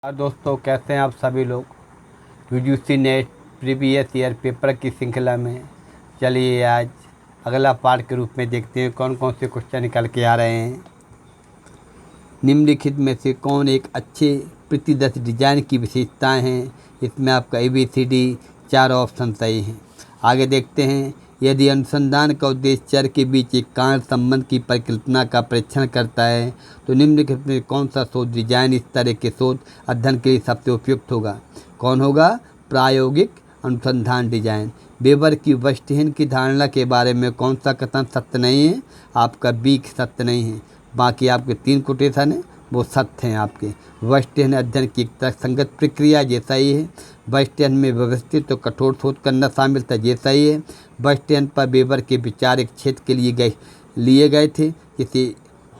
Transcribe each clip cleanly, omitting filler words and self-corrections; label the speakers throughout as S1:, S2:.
S1: दोस्तों, कैसे हैं आप सभी लोग। UGC net previous year paper की श्रृंखला में चलिए आज अगला पार्ट के रूप में देखते हैं कौन कौन से क्वेश्चन निकल के आ रहे हैं। निम्नलिखित में से कौन एक अच्छे प्रतिदर्श डिजाइन की विशेषताएं हैं। इसमें आपका ABCD 4 ऑप्शन सही हैं। आगे देखते हैं, यदि अनुसंधान का उद्देश्य चर के बीच एक कारण संबंध की परिकल्पना का परीक्षण करता है तो निम्नलिखित में कौन सा शोध डिजाइन इस तरह के शोध अध्ययन के लिए सबसे उपयुक्त होगा। कौन होगा? प्रायोगिक अनुसंधान डिजाइन। वेबर की वस्टहेन की धारणा के बारे में कौन सा कथन सत्य नहीं है? आपका बी सत्य नहीं है। बाकी आपके 3 कोटेशन हैं वो सत्य हैं आपके। वस्टहेन अध्ययन की एक तर्कसंगत प्रक्रिया ये सही है। वस्टहेन में व्यवस्थित और कठोर शोध करना शामिल था ये सही है। वस्टहेन पर वेबर के विचार एक क्षेत्र के लिए गए थे जिसे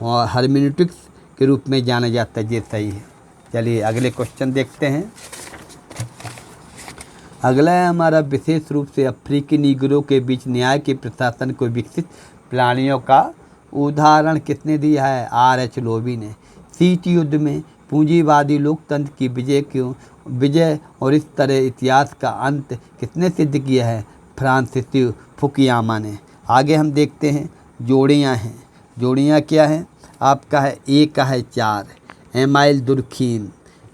S1: हर्मेनेटिक्स के रूप में जाना जाता है ये सही है। चलिए अगले क्वेश्चन देखते हैं। अगला है हमारा, विशेष रूप से अफ्रीकी नीग्रो के बीच न्याय के प्रशासन को विकसित प्राणियों का उदाहरण किसने दिया है? R.H. लोबी ने। शीत युद्ध में पूंजीवादी लोकतंत्र की विजय और इस तरह इतिहास का अंत किसने सिद्ध किया है? फ्रांसिस फुकुयामा ने। आगे हम देखते हैं, जोड़ियाँ हैं। जोड़ियाँ क्या हैं? आपका है ए का है 4, एमाइल दुर्खीम।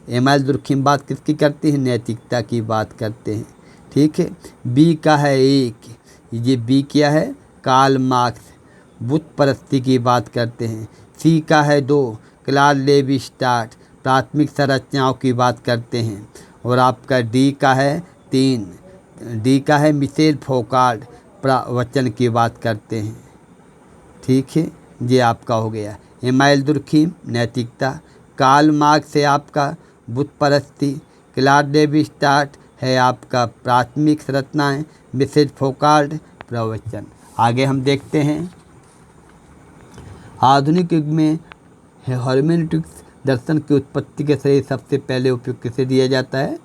S1: एमाइल दुर्खीम बात किसकी करते हैं? नैतिकता की बात करते हैं। ठीक है। बी का है 1, ये बी क्या है? कार्ल मार्क्स बुत परस्ती की बात करते हैं। सी का है 2, क्लाउड लेवी स्ट्रॉस प्राथमिक संरचनाओं की बात करते हैं। और आपका डी का है 3, डी का है मिशेल फोकार्ट प्रवचन की बात करते हैं। ठीक है, ये आपका हो गया। एमाइल दुर्खीम नैतिकता, कार्ल मार्क्स है आपका बुत परस्ती, क्लाउड लेवी स्ट्रॉस है आपका प्राथमिक संरचनाएं, मिशेल फोकार्ट प्रवचन। आगे हम देखते हैं, आधुनिक युग में हर्मेनेटिक्स दर्शन की उत्पत्ति के श्रेय सबसे पहले उपयोग किसे दिया जाता है?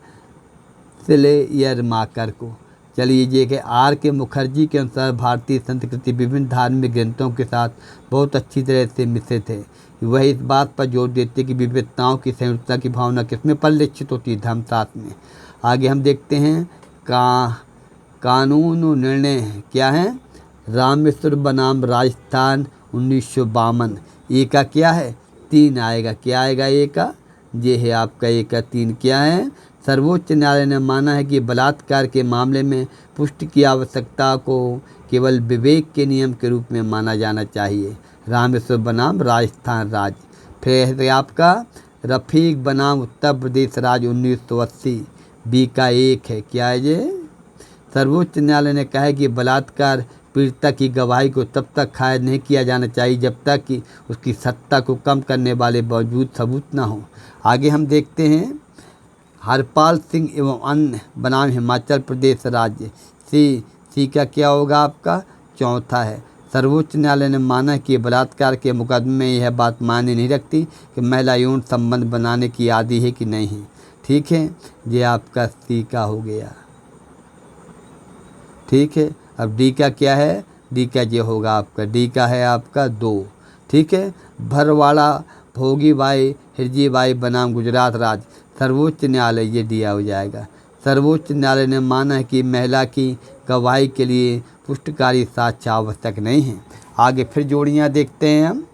S1: श्लेयरमाकर को। चलिए ये कि R.K. मुखर्जी के अनुसार भारतीय संस्कृति विभिन्न धार्मिक ग्रंथों के साथ बहुत अच्छी तरह से मिश्रित है। वह इस बात पर जोर देते कि विविधताओं की संयुक्तता की भावना किसमें परिलक्षित होती है? धर्मशास्त्र में। आगे हम देखते हैं, कानून निर्णय क्या है? रामेश्वर बनाम राजस्थान 1952। ए का क्या है? 3 आएगा। क्या आएगा ए का? ये है आपका ए का 3 क्या है? सर्वोच्च न्यायालय ने माना है कि बलात्कार के मामले में पुष्टि की आवश्यकता को केवल विवेक के नियम के रूप में माना जाना चाहिए। रामेश्वर बनाम राजस्थान राज्य। फिर है आपका रफीक बनाम उत्तर प्रदेश राज्य 1980। बी का 1 है। क्या है ये? सर्वोच्च न्यायालय ने कहा है कि बलात्कार पीड़िता की गवाही को तब तक खारिज नहीं किया जाना चाहिए जब तक कि उसकी सत्ता को कम करने वाले मौजूद सबूत न हो। आगे हम देखते हैं, हरपाल सिंह एवं अन्य बनाम हिमाचल प्रदेश राज्य। सी का क्या होगा आपका? 4था है। सर्वोच्च न्यायालय ने माना कि बलात्कार के मुकदमे में यह बात मायने नहीं रखती कि महिला यौन संबंध बनाने की आदि है कि नहीं है। ठीक है, ये आपका सी का हो गया। ठीक है, अब डी का क्या है? डी का ये होगा आपका, डी का है आपका 2। ठीक है, भरवाड़ा भोगीबाई हिरजीबाई बनाम गुजरात राज्य। सर्वोच्च न्यायालय ये दिया हो जाएगा। सर्वोच्च न्यायालय ने माना है कि महिला की गवाही के लिए पुष्टिकारी साक्ष्य आवश्यक नहीं है। आगे फिर जोड़ियाँ देखते हैं हम।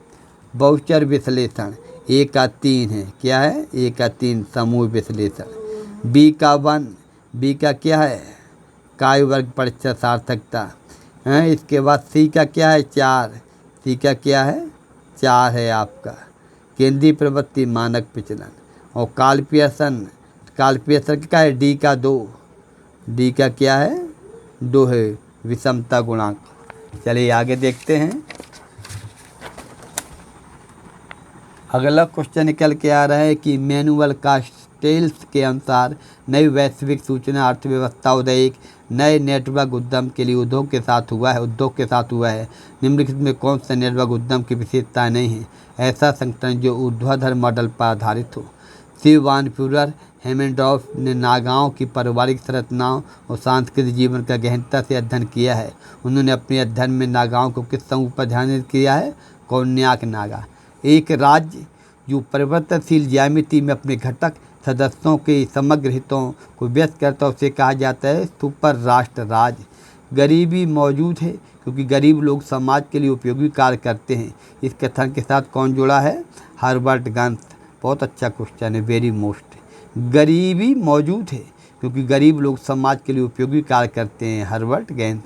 S1: बहुचर विश्लेषण ए का 3 है। क्या है? ए का 3 समूह विश्लेषण। बी का 1, बी का क्या है? काय वर्ग परीक्षा सार्थकता है। इसके बाद सी का क्या है? 4, सी का क्या है? 4 है आपका केंद्रीय प्रवृत्ति मानक विचलन। और कालपियसन का है? डी का 2, डी का क्या है? 2 है विषमता गुणांक। चलिए आगे देखते हैं, अगला क्वेश्चन निकल के आ रहा है कि मैनुअल कास्टेल्स के अनुसार नई वैश्विक सूचना अर्थव्यवस्था उदय एक नए नेटवर्क उद्यम के लिए उद्योग के साथ हुआ है। निम्नलिखित में कौन सा नेटवर्क उद्यम की विशेषताएं नहीं है? ऐसा संगठन जो ऊर्ध्वाधर मॉडल पर आधारित हो। शिव वान फ्यूरर हेमेंडॉर्फ ने नागाओं की पारिवारिक संरचनाओं और सांस्कृतिक जीवन का गहनता से अध्ययन किया है। उन्होंने अपने अध्ययन में नागाओं को किस समूह पर ध्यान किया है? कौन्याक नागा। एक राज्य जो परिवर्तनशील ज्यामिति में अपने घटक सदस्यों के समग्र हितों को व्यक्त करता है उसे कहा जाता है सुपर राष्ट्र राज्य। गरीबी मौजूद है क्योंकि गरीब लोग समाज के लिए उपयोगी कार्य करते हैं। इस कथन के साथ कौन जुड़ा है? हर्बर्ट गंस। बहुत अच्छा क्वेश्चन है, वेरी मोस्ट। गरीबी मौजूद है क्योंकि गरीब लोग समाज के लिए उपयोगी कार्य करते हैं, हर्बर्ट गंस।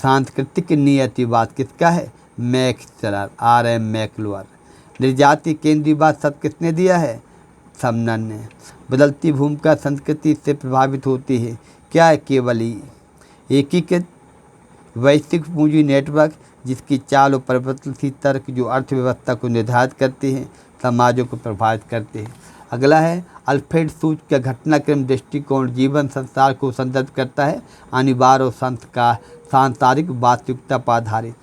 S1: सांस्कृतिक नियतिवाद किसका है? Max velar, R.M. मैक्लूअर। निर्जाति केंद्रीयवाद शब्द किसने दिया है? समनन ने। बदलती भूमिका संस्कृति से प्रभावित होती है, क्या है? केवल ही। एकीकृत वैश्विक पूंजी नेटवर्क जिसकी चाल और परिवर्तनशील तर्क जो अर्थव्यवस्था को निर्धारित करते हैं, समाजों को प्रभावित करते हैं। अगला है अल्फ्रेड सूच का घटनाक्रम दृष्टिकोण जीवन संसार को संदर्भ करता है, अनिवार्य और सांसारिक वास्तविकता पर आधारित।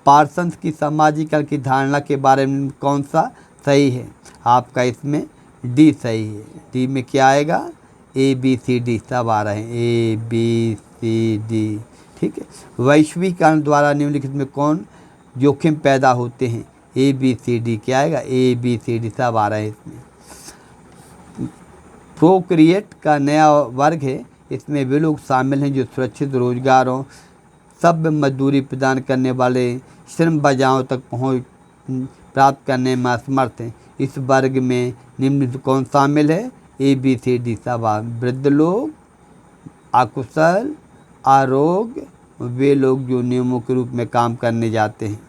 S1: पार्सन्स की सामाजिकरण की धारणा के बारे में कौन सा सही है? आपका इसमें डी सही है। डी में क्या आएगा? ABCD सब आ रहे हैं, ABCD। ठीक है। वैश्वीकरण द्वारा निम्नलिखित में कौन जोखिम पैदा होते हैं? ABCD क्या आएगा? ABCD सब आ रहे हैं इसमें। प्रोक्रिएट का नया वर्ग है, इसमें वे लोग शामिल हैं जो सुरक्षित रोजगारों, सभ्य मजदूरी प्रदान करने वाले, श्रम बाजारों तक पहुंच प्राप्त करने में असमर्थ हैं। इस वर्ग में निम्नलिखित कौन शामिल है? ABCD सब। वृद्ध लोग, अकुशल, आरोग्य, वे लोग जो नियमों के रूप में काम करने जाते हैं।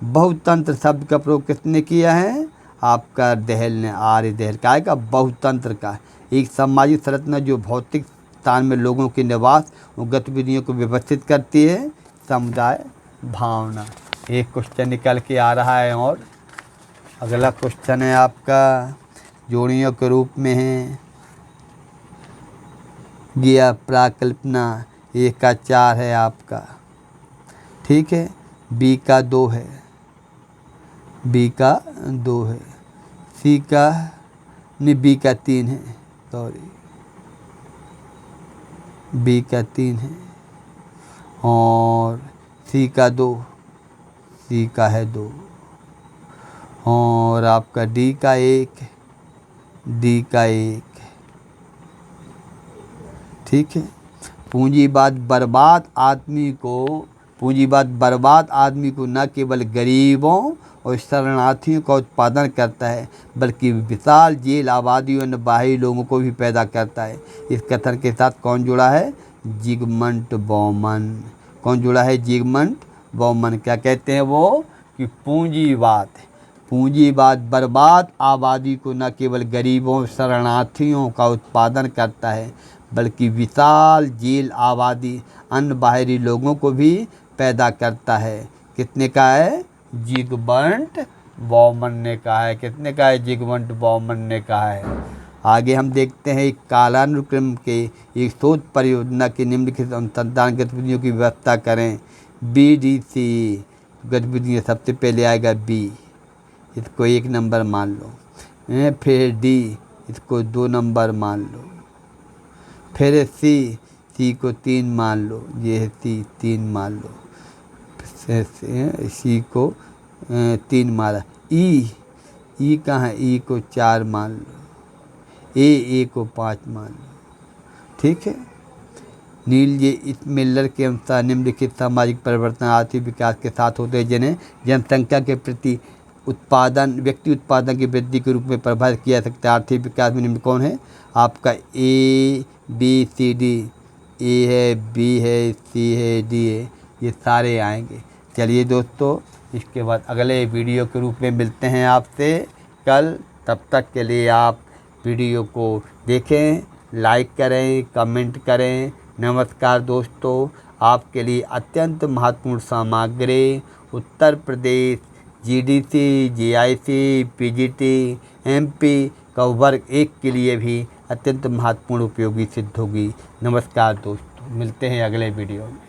S1: बहुतंत्र शब्द का प्रयोग किसने किया है? आपका दहल ने, आर्य दहल का आएगा बहुतंत्र का। एक सामाजिक संरचना जो भौतिक स्थान में लोगों के निवास और गतिविधियों को व्यवस्थित करती है, समुदाय भावना। एक क्वेश्चन निकल के आ रहा है और अगला क्वेश्चन है आपका जोड़ियों के रूप में है। गया प्राकल्पना, A का 4 है आपका, ठीक है। B का 2 है, B का 2 है, C का नहीं, B का 3 है, सॉरी, B का 3 है और C का 2, C का है 2 और आपका D का 1, D का 1, ठीक है। पूंजीवाद बर्बाद आदमी को न केवल गरीबों और शरणार्थियों का उत्पादन करता है बल्कि विशाल जेल आबादी और बाहरी लोगों को भी पैदा करता है। इस कथन के साथ कौन जुड़ा है? जिगमंट बौमन। कौन जुड़ा है? जिगमंट बौमन। क्या कहते हैं वो? कि पूंजीवाद बर्बाद आबादी को न केवल गरीबों और शरणार्थियों का उत्पादन करता है बल्कि विशाल जेल आबादी अन्य बाहरी लोगों को भी पैदा करता है। कितने का है? जिगमंट बौमन ने कहा है। कितने का है? जिगमंट बौमन ने कहा है। आगे हम देखते हैं एक कालानुक्रम के एक शोध परियोजना की निम्नलिखित अनुसंधान गतिविधियों की व्यवस्था करें। BDC गतिविधियाँ, सबसे पहले आएगा B, इसको 1 नंबर मान लो। फिर D, इसको 2 नंबर मान लो। फिर C को 3 मान लो, ये है C 3 मान लो। C को 3 मारा। E कहाँ है? E को 4 मान लो। A को 5 मान लो, ठीक है। नील इस मिलर के अनुसार निम्नलिखित सामाजिक परिवर्तन आर्थिक विकास के साथ होते हैं जिन्हें जनसंख्या के प्रति व्यक्ति उत्पादन की वृद्धि के रूप में प्रभावित किया जा सकता है। आर्थिक विकास में निम्न कौन है? आपका ABCD, A है, B है, C है, D है, ये सारे आएंगे। चलिए दोस्तों, इसके बाद अगले वीडियो के रूप में मिलते हैं आपसे कल। तब तक के लिए आप वीडियो को देखें, लाइक करें, कमेंट करें। नमस्कार दोस्तों, आपके लिए अत्यंत महत्वपूर्ण सामग्री Uttar Pradesh GDC, GIC, PGT, MP का वर्ग 1 के लिए भी अत्यंत महत्वपूर्ण उपयोगी सिद्ध होगी। नमस्कार दोस्तों, मिलते हैं अगले वीडियो में।